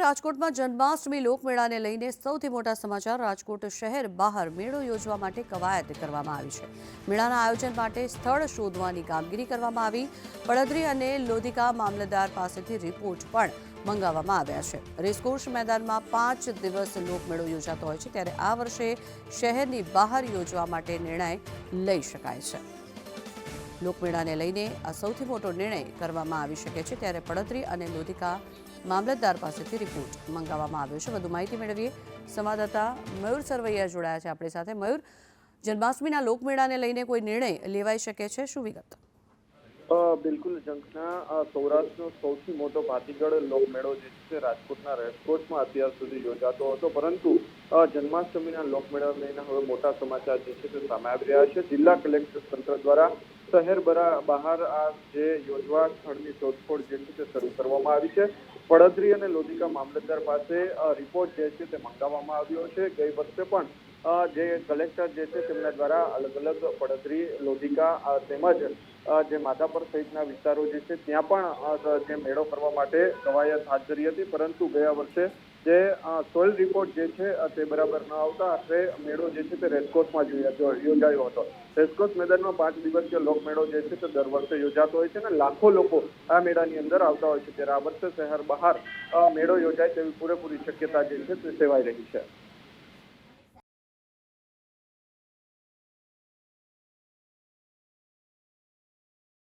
રાજકોટમાં જન્માષ્ટમી લોકમેળાને લઈને સૌથી મોટા સમાચાર। રાજકોટ શહેર બહાર મેળો યોજવા માટે કવાયત કરવામાં આવી છે। મેળાના આયોજન માટે સ્થળ શોધવાની કામગીરી કરવામાં આવી। પડદરી અને લોધિકા મામલતદાર પાસેથી રિપોર્ટ પણ મંગાવવામાં આવ્યા છે। રેસકોર્સ મેદાનમાં 5 દિવસ લોકમેળો યોજાતો હોય છે, ત્યારે આ વર્ષે શહેરની બહાર યોજવા માટે નિર્ણય લઈ શકાય છે। લોકમેળાને લઈને આ સૌથી મોટો નિર્ણય કરવામાં આવી શકે છે, ત્યારે પડદરી અને લોધિકા મામલતદાર પાસેથી રિપોર્ટ મંગાવવામાં આવ્યો છે। વધુ માહિતી મેળવીએ સંવાદદાતા મયુર સરવૈયા જોડાયા છે આપણી સાથે। મયુર, જન્માષ્ટમીના લોકમેળાને લઈને કોઈ નિર્ણય લેવાઈ શકે છે, શું વિગત? બિલકુલ ઝંખના સૌરાષ્ટ્રનો સૌથી મોટો ભાતીગળ લોકમેળો જે છે રાજકોટના રેસકોર્સમાં અત્યાર સુધી યોજાતો હતો, પરંતુ જન્માષ્ટમીના લોકમેળાને લઈને હવે મોટા સમાચાર જે છે તે સામે આવી રહ્યા છે। જિલ્લા કલેક્ટર તંત્ર દ્વારા શહેર બહાર આ જે યોજવા સ્થળની શોધખોળ જે છે તે શરૂ કરવામાં આવી છે। પડદરી અને લોધિકા મામલતદાર પાસે રિપોર્ટ જે છે તે મંગાવવામાં આવ્યો છે। ગઈ વર્ષે પણ જે કલેક્ટર જે છે તેમના દ્વારા અલગ અલગ પડદરી, લોધિકા તેમજ જે માધાપર સહિતના વિસ્તારો જે છે ત્યાં પણ જે મેળો કરવા માટે કવાયત હાથ ધરી હતી, પરંતુ ગયા વર્ષે જે સોઇલ રિપોર્ટ જે છે તે બરાબર ન આવતા આખરે મેળો જે છે તે રેસકોર્સમાં યોજાયો હતો। રેસકોર્સ મેદાનમાં 5 દિવસીય લોકમેળો જે છે તે દર વર્ષે યોજાતો હોય છે અને લાખો લોકો આ મેળાની અંદર આવતા હોય છે, ત્યારે આ વર્ષે શહેર બહાર મેળો યોજાય તેવી પૂરેપૂરી શક્યતા જે છે તે સેવાઈ રહી છે।